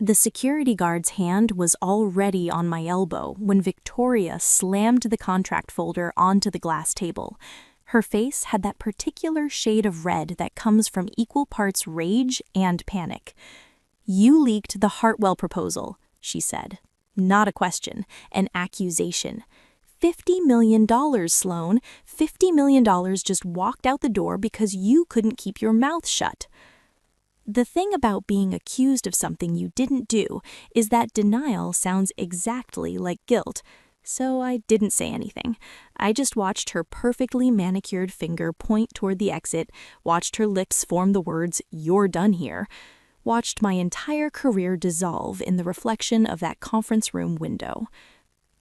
The security guard's hand was already on my elbow when Victoria slammed the contract folder onto the glass table. Her face had that particular shade of red that comes from equal parts rage and panic. "You leaked the Hartwell proposal," she said. Not a question, an accusation. $50 million, Sloan. $50 million just walked out the door because you couldn't keep your mouth shut. The thing about being accused of something you didn't do is that denial sounds exactly like guilt. So I didn't say anything. I just watched her perfectly manicured finger point toward the exit, watched her lips form the words, "You're done here," watched my entire career dissolve in the reflection of that conference room window.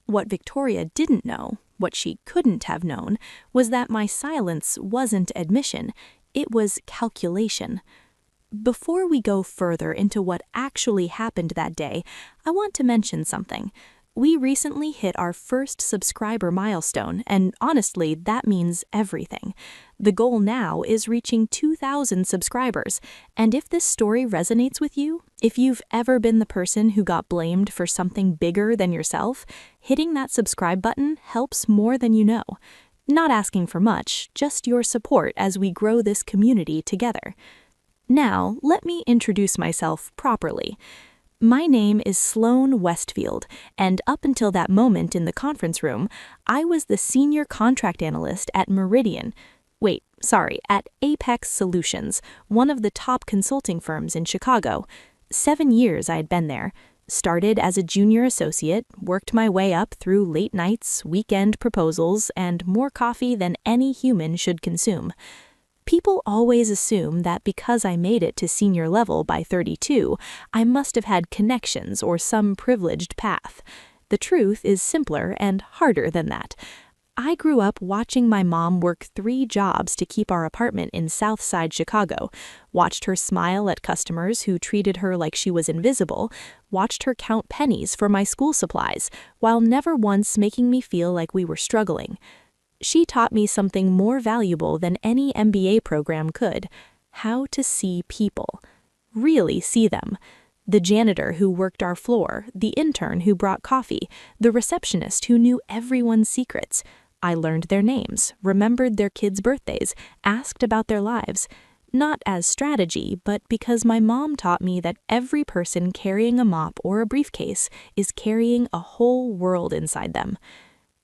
What Victoria didn't know, what she couldn't have known, was that my silence wasn't admission, it was calculation. Before we go further into what actually happened that day, I want to mention something. We recently hit our first subscriber milestone, and honestly, that means everything. The goal now is reaching 2,000 subscribers, and if this story resonates with you, if you've ever been the person who got blamed for something bigger than yourself, hitting that subscribe button helps more than you know. Not asking for much, just your support as we grow this community together. Now, let me introduce myself properly. My name is Sloan Westfield, and up until that moment in the conference room, I was the senior contract analyst at at Apex Solutions, one of the top consulting firms in Chicago. 7 years I had been there. Started as a junior associate, worked my way up through late nights, weekend proposals, and more coffee than any human should consume. People always assume that because I made it to senior level by 32, I must have had connections or some privileged path. The truth is simpler and harder than that. I grew up watching my mom work 3 jobs to keep our apartment in South Side Chicago, watched her smile at customers who treated her like she was invisible, watched her count pennies for my school supplies, while never once making me feel like we were struggling. She taught me something more valuable than any MBA program could: how to see people. Really see them. The janitor who worked our floor, the intern who brought coffee, the receptionist who knew everyone's secrets. I learned their names, remembered their kids' birthdays, asked about their lives. Not as strategy, but because my mom taught me that every person carrying a mop or a briefcase is carrying a whole world inside them.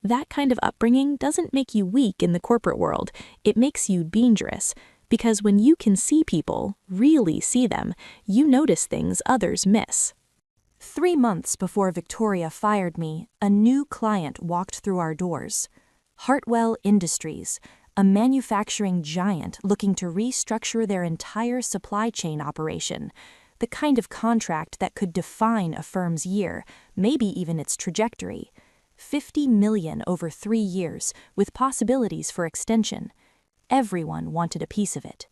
That kind of upbringing doesn't make you weak in the corporate world, it makes you dangerous. Because when you can see people, really see them, you notice things others miss. 3 months before Victoria fired me, a new client walked through our doors. Hartwell Industries, a manufacturing giant looking to restructure their entire supply chain operation. The kind of contract that could define a firm's year, maybe even its trajectory. $50 million over 3 years, with possibilities for extension. Everyone wanted a piece of it.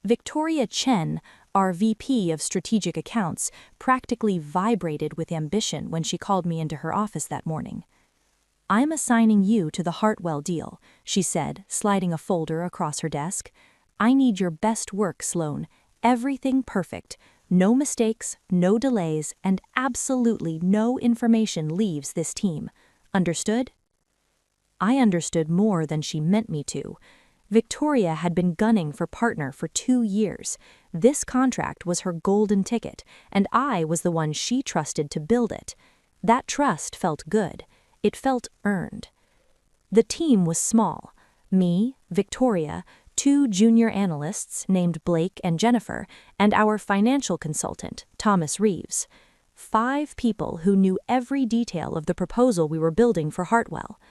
Victoria Chen, our VP of Strategic Accounts, practically vibrated with ambition when she called me into her office that morning. "I'm assigning you to the Hartwell deal," she said, sliding a folder across her desk. "I need your best work, Sloan. Everything perfect. No mistakes, no delays, and absolutely no information leaves this team. Understood?" I understood more than she meant me to. Victoria had been gunning for partner for 2 years. This contract was her golden ticket, and I was the one she trusted to build it. That trust felt good. It felt earned. The team was small. Me, Victoria, 2 junior analysts named Blake and Jennifer, and our financial consultant, Thomas Reeves. 5 people who knew every detail of the proposal we were building for Hartwell.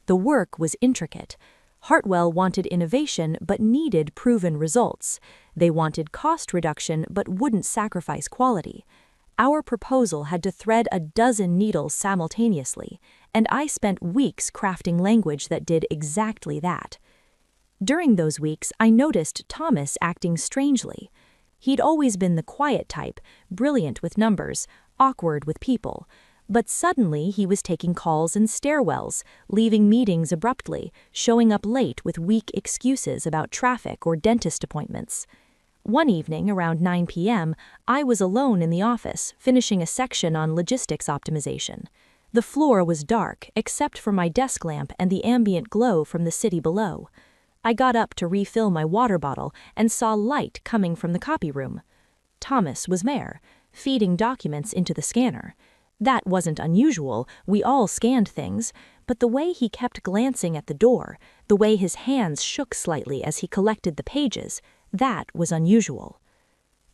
The work was intricate. Hartwell wanted innovation but needed proven results. They wanted cost reduction but wouldn't sacrifice quality. Our proposal had to thread a dozen needles simultaneously, and I spent weeks crafting language that did exactly that. During those weeks, I noticed Thomas acting strangely. He'd always been the quiet type, brilliant with numbers, awkward with people. But suddenly he was taking calls in stairwells, leaving meetings abruptly, showing up late with weak excuses about traffic or dentist appointments. One evening, around 9 p.m., I was alone in the office, finishing a section on logistics optimization. The floor was dark, except for my desk lamp and the ambient glow from the city below. I got up to refill my water bottle and saw light coming from the copy room. Thomas was there, feeding documents into the scanner. That wasn't unusual, we all scanned things, but the way he kept glancing at the door, the way his hands shook slightly as he collected the pages, that was unusual.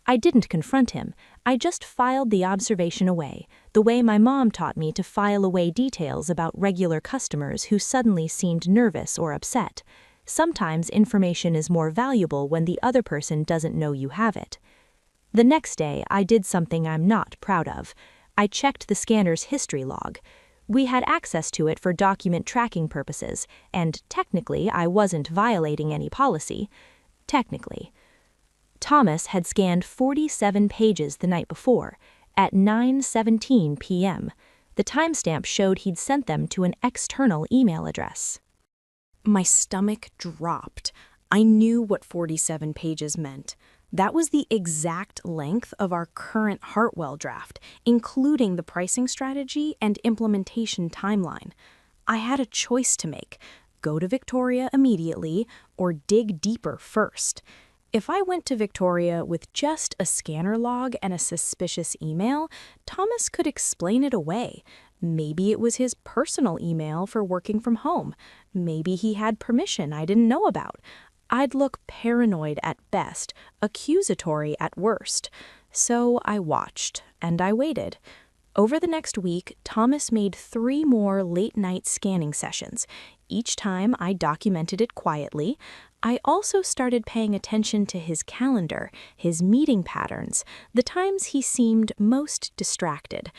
I didn't confront him, I just filed the observation away, the way my mom taught me to file away details about regular customers who suddenly seemed nervous or upset. Sometimes information is more valuable when the other person doesn't know you have it. The next day, I did something I'm not proud of. I checked the scanner's history log. We had access to it for document tracking purposes, and technically I wasn't violating any policy. Technically. Thomas had scanned 47 pages the night before, at 9:17 p.m. The timestamp showed he'd sent them to an external email address. My stomach dropped. I knew what 47 pages meant. That was the exact length of our current Hartwell draft, including the pricing strategy and implementation timeline. I had a choice to make: go to Victoria immediately or dig deeper first. If I went to Victoria with just a scanner log and a suspicious email, Thomas could explain it away. Maybe it was his personal email for working from home. Maybe he had permission I didn't know about. I'd look paranoid at best, accusatory at worst. So I watched, and I waited. Over the next week, Thomas made 3 more late-night scanning sessions. Each time I documented it quietly. I also started paying attention to his calendar, his meeting patterns, the times he seemed most distracted.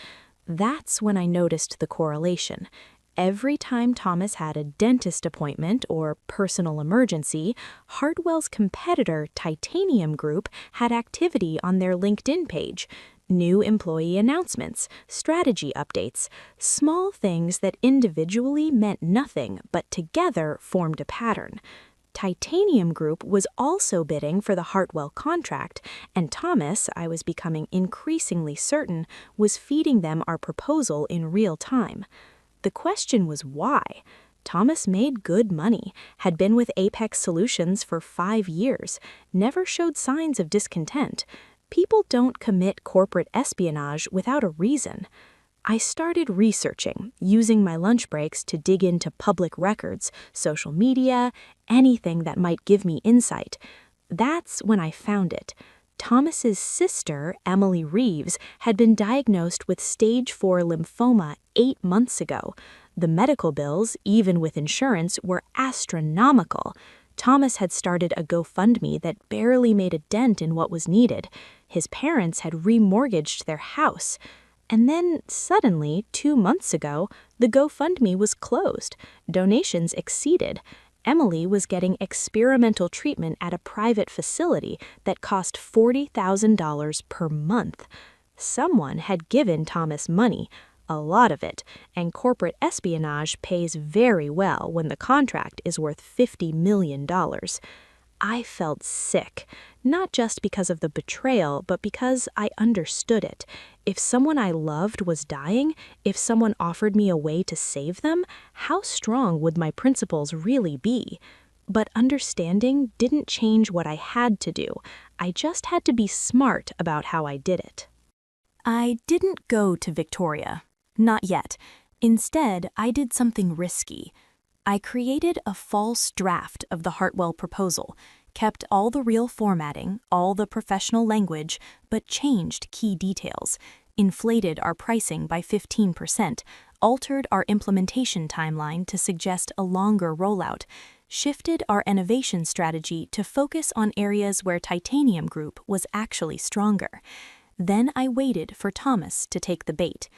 That's when I noticed the correlation. Every time Thomas had a dentist appointment or personal emergency, Hartwell's competitor, Titanium Group, had activity on their LinkedIn page. New employee announcements, strategy updates, small things that individually meant nothing but together formed a pattern. Titanium Group was also bidding for the Hartwell contract, and Thomas, I was becoming increasingly certain, was feeding them our proposal in real time. The question was why. Thomas made good money, had been with Apex Solutions for 5 years, never showed signs of discontent. People don't commit corporate espionage without a reason. I started researching, using my lunch breaks to dig into public records, social media, anything that might give me insight. That's when I found it. Thomas's sister, Emily Reeves, had been diagnosed with stage 4 lymphoma 8 months ago. The medical bills, even with insurance, were astronomical. Thomas had started a GoFundMe that barely made a dent in what was needed. His parents had remortgaged their house. And then, suddenly, 2 months ago, the GoFundMe was closed. Donations exceeded. Emily was getting experimental treatment at a private facility that cost $40,000 per month. Someone had given Thomas money, a lot of it, and corporate espionage pays very well when the contract is worth $50 million. I felt sick, not just because of the betrayal, but because I understood it. If someone I loved was dying, if someone offered me a way to save them, how strong would my principles really be? But understanding didn't change what I had to do. I just had to be smart about how I did it. I didn't go to Victoria. Not yet. Instead, I did something risky. I created a false draft of the Hartwell proposal, kept all the real formatting, all the professional language, but changed key details, inflated our pricing by 15%, altered our implementation timeline to suggest a longer rollout, shifted our innovation strategy to focus on areas where Titanium Group was actually stronger. Then I waited for Thomas to take the bait.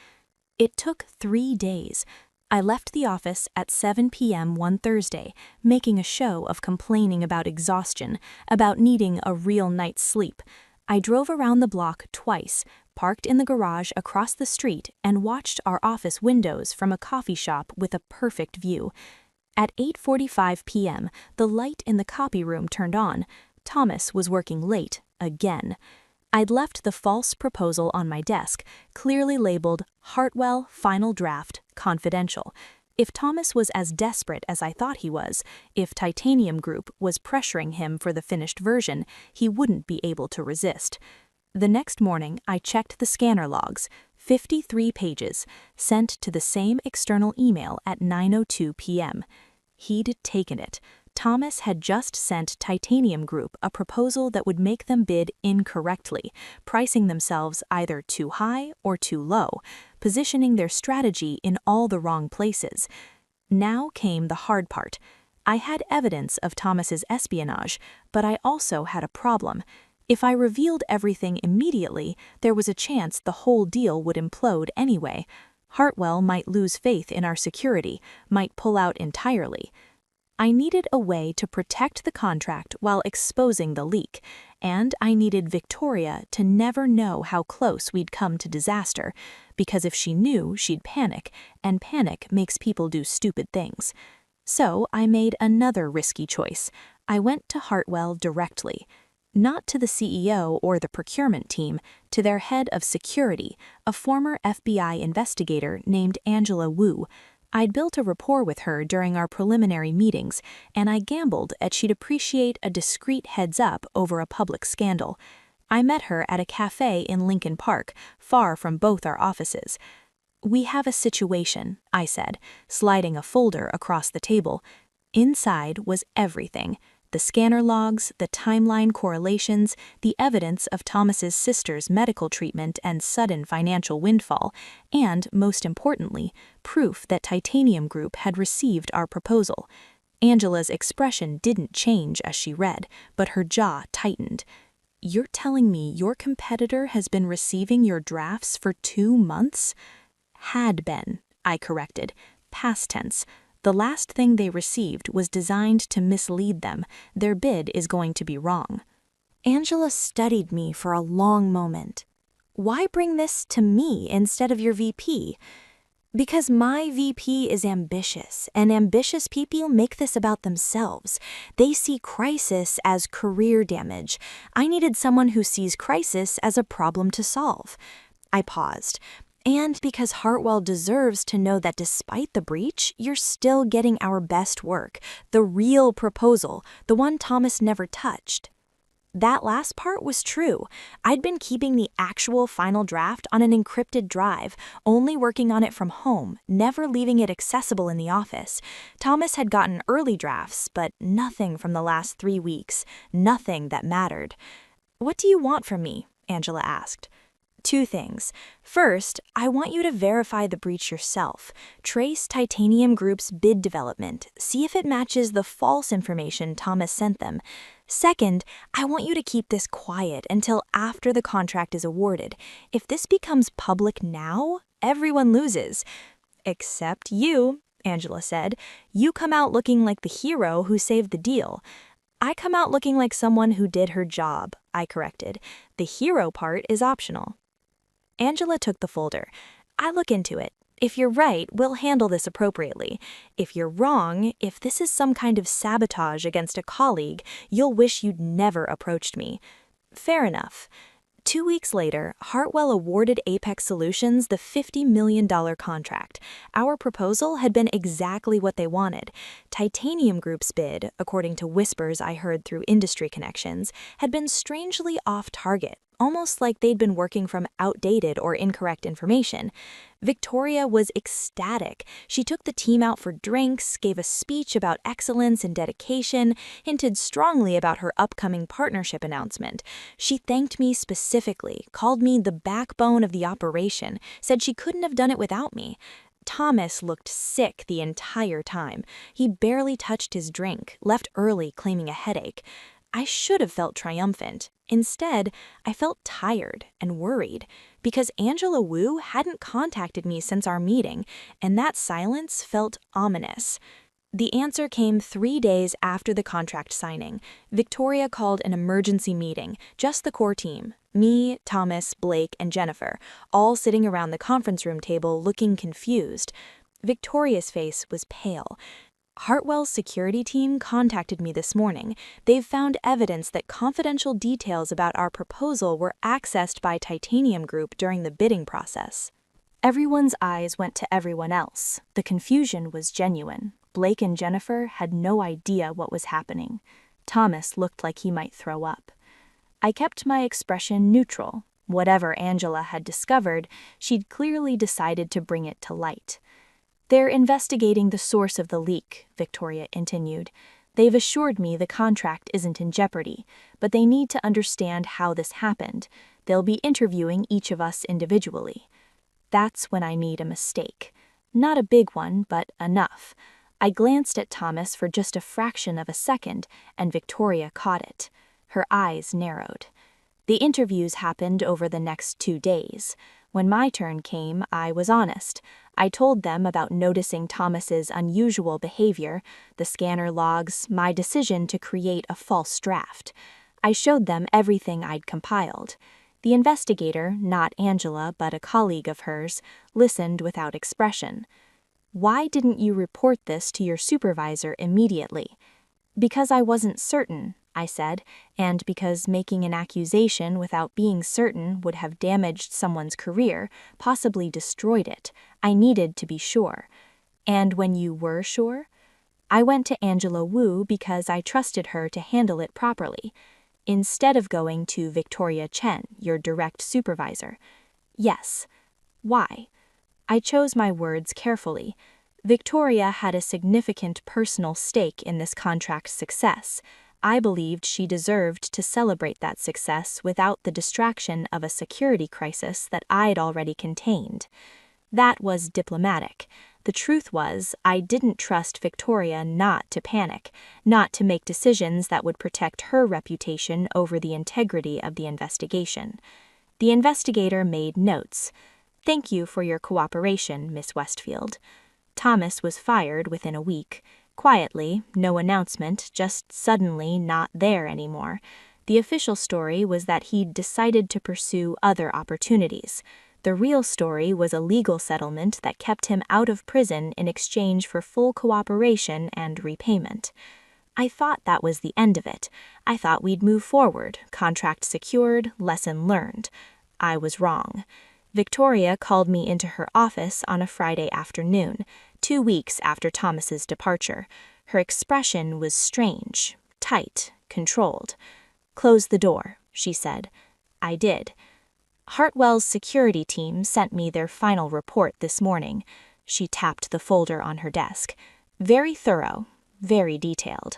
It took 3 days. I left the office at 7 p.m. one Thursday, making a show of complaining about exhaustion, about needing a real night's sleep. I drove around the block twice, parked in the garage across the street, and watched our office windows from a coffee shop with a perfect view. At 8:45 p.m., the light in the copy room turned on. Thomas was working late, again. I'd left the false proposal on my desk, clearly labeled Hartwell Final Draft Confidential. If Thomas was as desperate as I thought he was, if Titanium Group was pressuring him for the finished version, he wouldn't be able to resist. The next morning, I checked the scanner logs, 53 pages, sent to the same external email at 9:02 p.m. He'd taken it. Thomas had just sent Titanium Group a proposal that would make them bid incorrectly, pricing themselves either too high or too low, positioning their strategy in all the wrong places. Now came the hard part. I had evidence of Thomas's espionage, but I also had a problem. If I revealed everything immediately, there was a chance the whole deal would implode anyway. Hartwell might lose faith in our security, might pull out entirely. I needed a way to protect the contract while exposing the leak, and I needed Victoria to never know how close we'd come to disaster, because if she knew, she'd panic, and panic makes people do stupid things. So I made another risky choice. I went to Hartwell directly. Not to the CEO or the procurement team, to their head of security, a former FBI investigator named Angela Wu. I'd built a rapport with her during our preliminary meetings, and I gambled that she'd appreciate a discreet heads-up over a public scandal. I met her at a cafe in Lincoln Park, far from both our offices. "We have a situation," I said, sliding a folder across the table. Inside was everything. The scanner logs, the timeline correlations, the evidence of Thomas's sister's medical treatment and sudden financial windfall, and, most importantly, proof that Titanium Group had received our proposal. Angela's expression didn't change as she read, but her jaw tightened. "You're telling me your competitor has been receiving your drafts for 2 months?" "Had been," I corrected. Past tense. The last thing they received was designed to mislead them. Their bid is going to be wrong. Angela studied me for a long moment. "Why bring this to me instead of your VP?" "Because my VP is ambitious, and ambitious people make this about themselves. They see crisis as career damage. I needed someone who sees crisis as a problem to solve." I paused. "And because Hartwell deserves to know that despite the breach, you're still getting our best work, the real proposal, the one Thomas never touched." That last part was true. I'd been keeping the actual final draft on an encrypted drive, only working on it from home, never leaving it accessible in the office. Thomas had gotten early drafts, but nothing from the last 3 weeks, nothing that mattered. "What do you want from me?" Angela asked. "2 things. First, I want you to verify the breach yourself. Trace Titanium Group's bid development. See if it matches the false information Thomas sent them. Second, I want you to keep this quiet until after the contract is awarded. If this becomes public now, everyone loses." "Except you," Angela said. "You come out looking like the hero who saved the deal." "I come out looking like someone who did her job," I corrected. "The hero part is optional." Angela took the folder. "I look into it. If you're right, we'll handle this appropriately. If you're wrong, if this is some kind of sabotage against a colleague, you'll wish you'd never approached me." "Fair enough." 2 weeks later, Hartwell awarded Apex Solutions the $50 million contract. Our proposal had been exactly what they wanted. Titanium Group's bid, according to whispers I heard through industry connections, had been strangely off target, almost like they'd been working from outdated or incorrect information. Victoria was ecstatic. She took the team out for drinks, gave a speech about excellence and dedication, hinted strongly about her upcoming partnership announcement. She thanked me specifically, called me the backbone of the operation, said she couldn't have done it without me. Thomas looked sick the entire time. He barely touched his drink, left early claiming a headache. I should have felt triumphant. Instead, I felt tired and worried, because Angela Wu hadn't contacted me since our meeting, and that silence felt ominous. The answer came 3 days after the contract signing. Victoria called an emergency meeting, just the core team, me, Thomas, Blake, and Jennifer, all sitting around the conference room table looking confused. Victoria's face was pale. Hartwell's security team contacted me this morning. They've found evidence that confidential details about our proposal were accessed by Titanium Group during the bidding process. Everyone's eyes went to everyone else. The confusion was genuine. Blake and Jennifer had no idea what was happening. Thomas looked like he might throw up. I kept my expression neutral. Whatever Angela had discovered, she'd clearly decided to bring it to light. "They're investigating the source of the leak," Victoria continued. "They've assured me the contract isn't in jeopardy, but they need to understand how this happened. They'll be interviewing each of us individually." That's when I made a mistake. Not a big one, but enough. I glanced at Thomas for just a fraction of a second, and Victoria caught it. Her eyes narrowed. The interviews happened over the next 2 days. When my turn came, I was honest. I told them about noticing Thomas's unusual behavior, the scanner logs, my decision to create a false draft. I showed them everything I'd compiled. The investigator, not Angela but a colleague of hers, listened without expression. "Why didn't you report this to your supervisor immediately?" "Because I wasn't certain," I said, "and because making an accusation without being certain would have damaged someone's career, possibly destroyed it. I needed to be sure." "And when you were sure?" "I went to Angela Wu because I trusted her to handle it properly." "Instead of going to Victoria Chen, your direct supervisor?" "Yes." "Why?" I chose my words carefully. Victoria had a significant personal stake in this contract's success. I believed she deserved to celebrate that success without the distraction of a security crisis that I'd already contained. That was diplomatic. The truth was, I didn't trust Victoria not to panic, not to make decisions that would protect her reputation over the integrity of the investigation. The investigator made notes. "Thank you for your cooperation, Miss Westfield." Thomas was fired within a week. Quietly, no announcement, just suddenly not there anymore. The official story was that he'd decided to pursue other opportunities. The real story was a legal settlement that kept him out of prison in exchange for full cooperation and repayment. I thought that was the end of it. I thought we'd move forward, contract secured, lesson learned. I was wrong. Victoria called me into her office on a Friday afternoon, 2 weeks after Thomas's departure. Her expression was strange, tight, controlled. "Close the door," she said. I did. "Hartwell's security team sent me their final report this morning." She tapped the folder on her desk. "Very thorough, very detailed."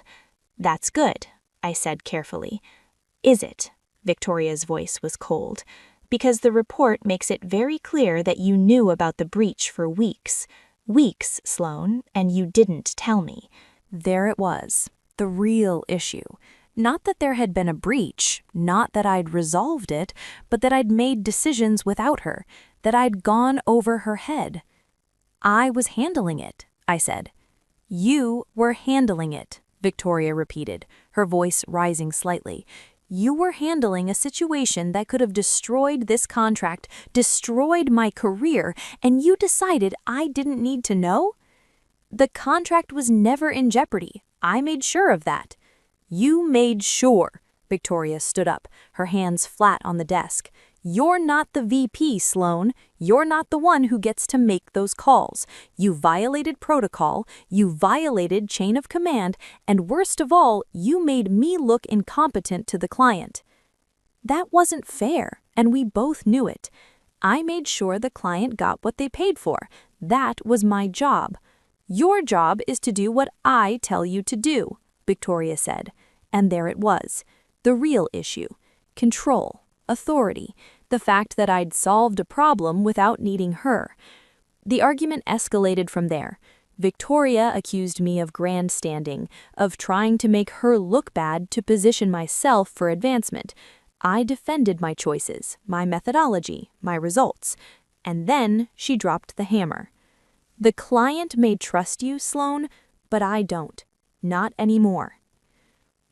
"That's good," I said carefully. "Is it?" Victoria's voice was cold. "Because the report makes it very clear that you knew about the breach for weeks. Weeks, Sloane, and you didn't tell me." There it was, the real issue. Not that there had been a breach, not that I'd resolved it, but that I'd made decisions without her, that I'd gone over her head. "I was handling it," I said. "You were handling it," Victoria repeated, her voice rising slightly. "You were handling a situation that could have destroyed this contract, destroyed my career, and you decided I didn't need to know?" "The contract was never in jeopardy. I made sure of that." "You made sure." Victoria stood up, her hands flat on the desk. "You're not the VP, Sloane. You're not the one who gets to make those calls. You violated protocol, you violated chain of command, and worst of all, you made me look incompetent to the client." "That wasn't fair, and we both knew it. I made sure the client got what they paid for. That was my job." "Your job is to do what I tell you to do," Victoria said. And there it was, the real issue. Control, authority, the fact that I'd solved a problem without needing her. The argument escalated from there. Victoria accused me of grandstanding, of trying to make her look bad to position myself for advancement. I defended my choices, my methodology, my results. And then she dropped the hammer. "The client may trust you, Sloane, but I don't. Not anymore."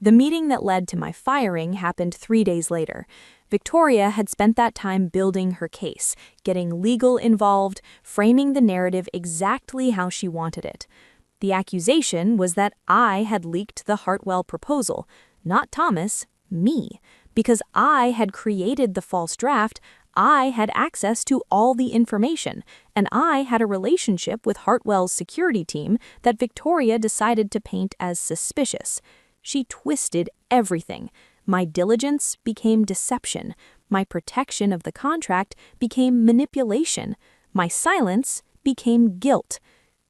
The meeting that led to my firing happened 3 days later. Victoria had spent that time building her case, getting legal involved, framing the narrative exactly how she wanted it. The accusation was that I had leaked the Hartwell proposal, not Thomas, me. Because I had created the false draft, I had access to all the information, and I had a relationship with Hartwell's security team that Victoria decided to paint as suspicious. She twisted everything. My diligence became deception. My protection of the contract became manipulation. My silence became guilt.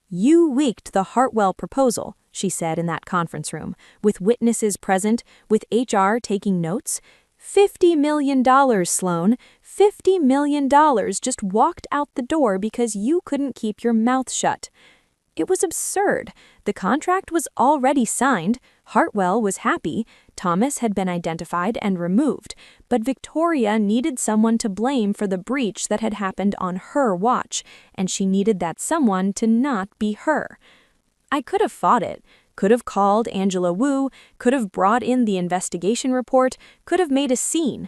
"You leaked the Hartwell proposal," she said in that conference room, with witnesses present, with HR taking notes. $50 million, Sloan. $50 million just walked out the door because you couldn't keep your mouth shut. It was absurd. The contract was already signed. Hartwell was happy. Thomas had been identified and removed. But Victoria needed someone to blame for the breach that had happened on her watch, and she needed that someone to not be her. I could have fought it. Could have called Angela Wu, could have brought in the investigation report, could have made a scene.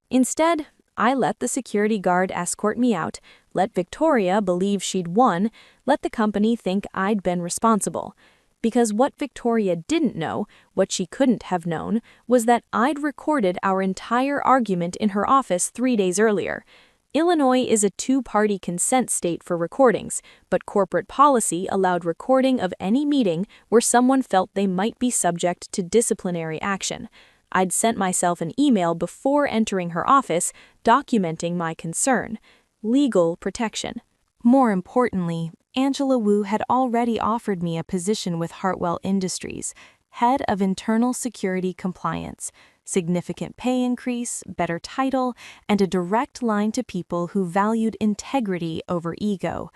Instead, I let the security guard escort me out, let Victoria believe she'd won, let the company think I'd been responsible. Because what Victoria didn't know, what she couldn't have known, was that I'd recorded our entire argument in her office 3 days earlier. Illinois is a two-party consent state for recordings, but corporate policy allowed recording of any meeting where someone felt they might be subject to disciplinary action. I'd sent myself an email before entering her office documenting my concern. Legal protection. More importantly, Angela Wu had already offered me a position with Hartwell Industries, head of internal security compliance. Significant pay increase, better title, and a direct line to people who valued integrity over ego.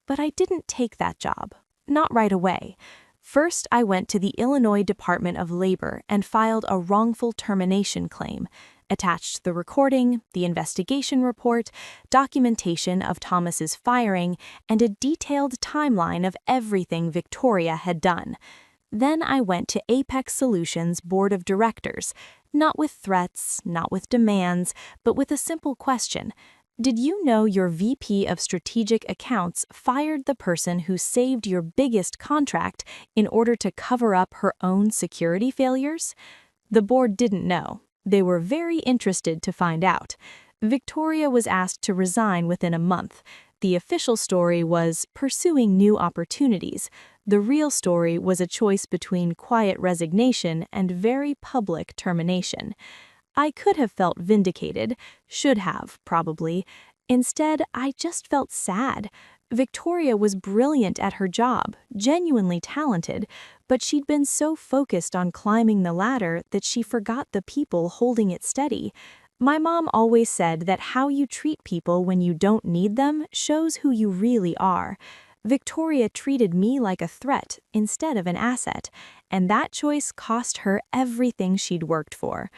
But I didn't take that job. Not right away. First, I went to the Illinois Department of Labor and filed a wrongful termination claim. Attached the recording, the investigation report, documentation of Thomas's firing, and a detailed timeline of everything Victoria had done. Then I went to Apex Solutions' board of directors, not with threats, not with demands, but with a simple question. Did you know your VP of Strategic Accounts fired the person who saved your biggest contract in order to cover up her own security failures? The board didn't know. They were very interested to find out. Victoria was asked to resign within a month. The official story was pursuing new opportunities. The real story was a choice between quiet resignation and very public termination. I could have felt vindicated, should have, probably. Instead, I just felt sad. Victoria was brilliant at her job, genuinely talented, but she'd been so focused on climbing the ladder that she forgot the people holding it steady. My mom always said that how you treat people when you don't need them shows who you really are. Victoria treated me like a threat instead of an asset, and that choice cost her everything she'd worked for.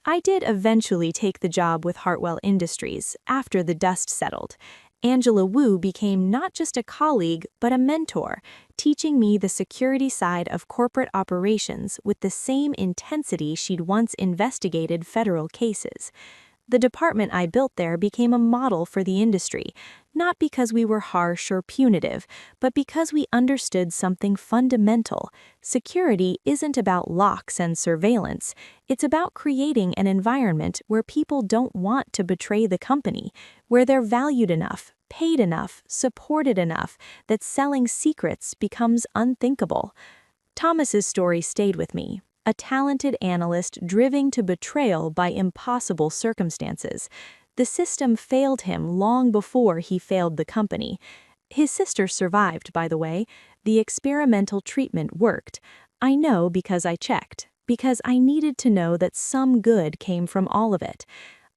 I did eventually take the job with Hartwell Industries after the dust settled. Angela Wu became not just a colleague, but a mentor, teaching me the security side of corporate operations with the same intensity she'd once investigated federal cases. The department I built there became a model for the industry, not because we were harsh or punitive, but because we understood something fundamental. Security isn't about locks and surveillance. It's about creating an environment where people don't want to betray the company, where they're valued enough, paid enough, supported enough, that selling secrets becomes unthinkable. Thomas's story stayed with me. A talented analyst driven to betrayal by impossible circumstances. The system failed him long before he failed the company. His sister survived, by the way. The experimental treatment worked. I know because I checked, because I needed to know that some good came from all of it.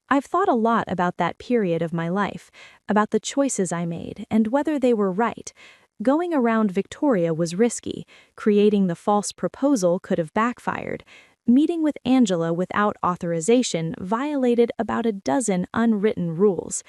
I've thought a lot about that period of my life, about the choices I made and whether they were right. Going around Victoria was risky. Creating the false proposal could have backfired. Meeting with Angela without authorization violated about a dozen unwritten rules.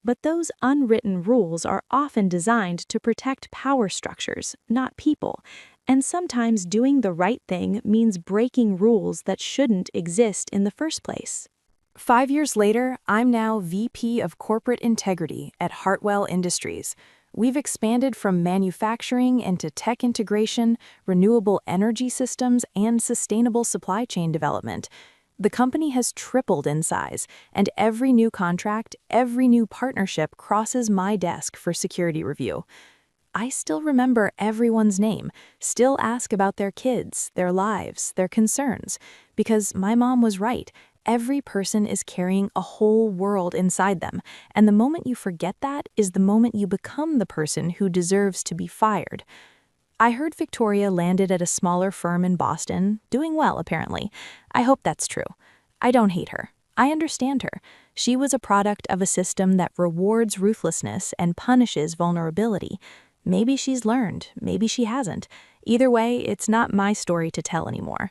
But those unwritten rules are often designed to protect power structures, not people. And sometimes doing the right thing means breaking rules that shouldn't exist in the first place. 5 years later, I'm now VP of Corporate Integrity at Hartwell Industries. We've expanded from manufacturing into tech integration, renewable energy systems, and sustainable supply chain development. The company has tripled in size, and every new contract, every new partnership crosses my desk for security review. I still remember everyone's name, still ask about their kids, their lives, their concerns, because my mom was right. Every person is carrying a whole world inside them, and the moment you forget that is the moment you become the person who deserves to be fired. I heard Victoria landed at a smaller firm in Boston, doing well apparently. I hope that's true. I don't hate her. I understand her. She was a product of a system that rewards ruthlessness and punishes vulnerability. Maybe she's learned, maybe she hasn't. Either way, it's not my story to tell anymore.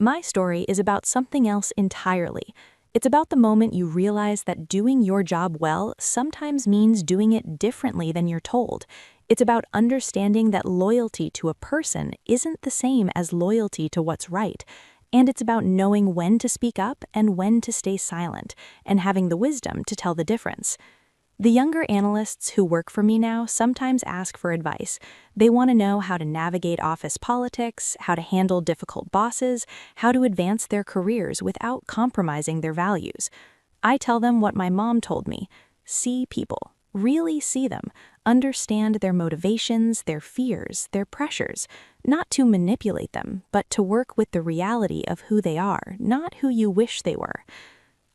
My story is about something else entirely. It's about the moment you realize that doing your job well sometimes means doing it differently than you're told. It's about understanding that loyalty to a person isn't the same as loyalty to what's right. And it's about knowing when to speak up and when to stay silent, and having the wisdom to tell the difference. The younger analysts who work for me now sometimes ask for advice. They want to know how to navigate office politics, how to handle difficult bosses, how to advance their careers without compromising their values. I tell them what my mom told me: see people, really see them, understand their motivations, their fears, their pressures, not to manipulate them, but to work with the reality of who they are, not who you wish they were.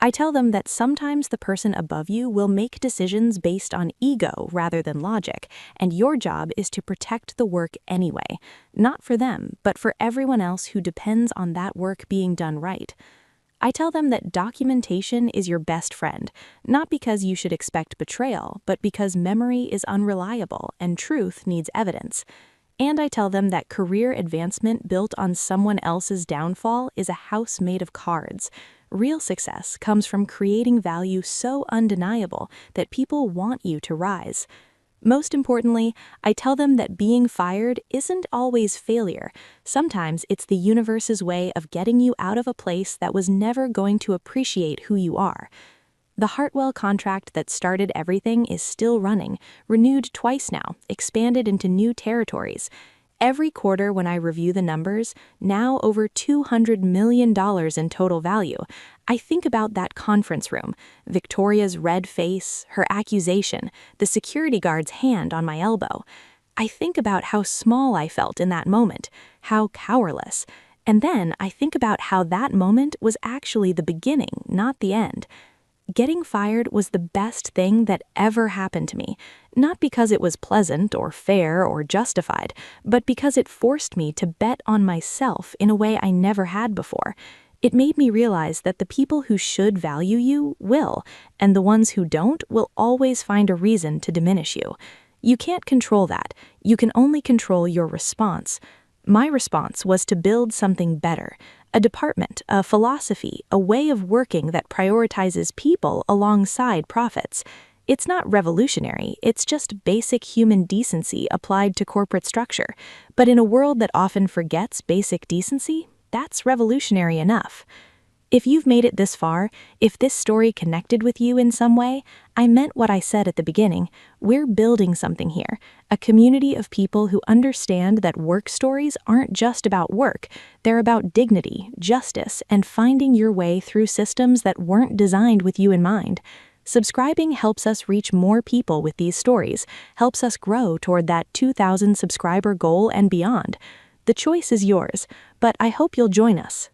I tell them that sometimes the person above you will make decisions based on ego rather than logic, and your job is to protect the work anyway, not for them, but for everyone else who depends on that work being done right. I tell them that documentation is your best friend, not because you should expect betrayal, but because memory is unreliable and truth needs evidence. And I tell them that career advancement built on someone else's downfall is a house made of cards. Real success comes from creating value so undeniable that people want you to rise. Most importantly, I tell them that being fired isn't always failure. Sometimes it's the universe's way of getting you out of a place that was never going to appreciate who you are. The Hartwell contract that started everything is still running, renewed twice now, expanded into new territories. Every quarter when I review the numbers, now over $200 million in total value, I think about that conference room, Victoria's red face, her accusation, the security guard's hand on my elbow. I think about how small I felt in that moment, how powerless. And then I think about how that moment was actually the beginning, not the end. Getting fired was the best thing that ever happened to me, not because it was pleasant or fair or justified, but because it forced me to bet on myself in a way I never had before. It made me realize that the people who should value you will, and the ones who don't will always find a reason to diminish you. You can't control that. You can only control your response. My response was to build something better, a department, a philosophy, a way of working that prioritizes people alongside profits. It's not revolutionary, it's just basic human decency applied to corporate structure. But in a world that often forgets basic decency, that's revolutionary enough. If you've made it this far, if this story connected with you in some way, I meant what I said at the beginning. We're building something here, a community of people who understand that work stories aren't just about work. They're about dignity, justice, and finding your way through systems that weren't designed with you in mind. Subscribing helps us reach more people with these stories, helps us grow toward that 2,000 subscriber goal and beyond. The choice is yours, but I hope you'll join us.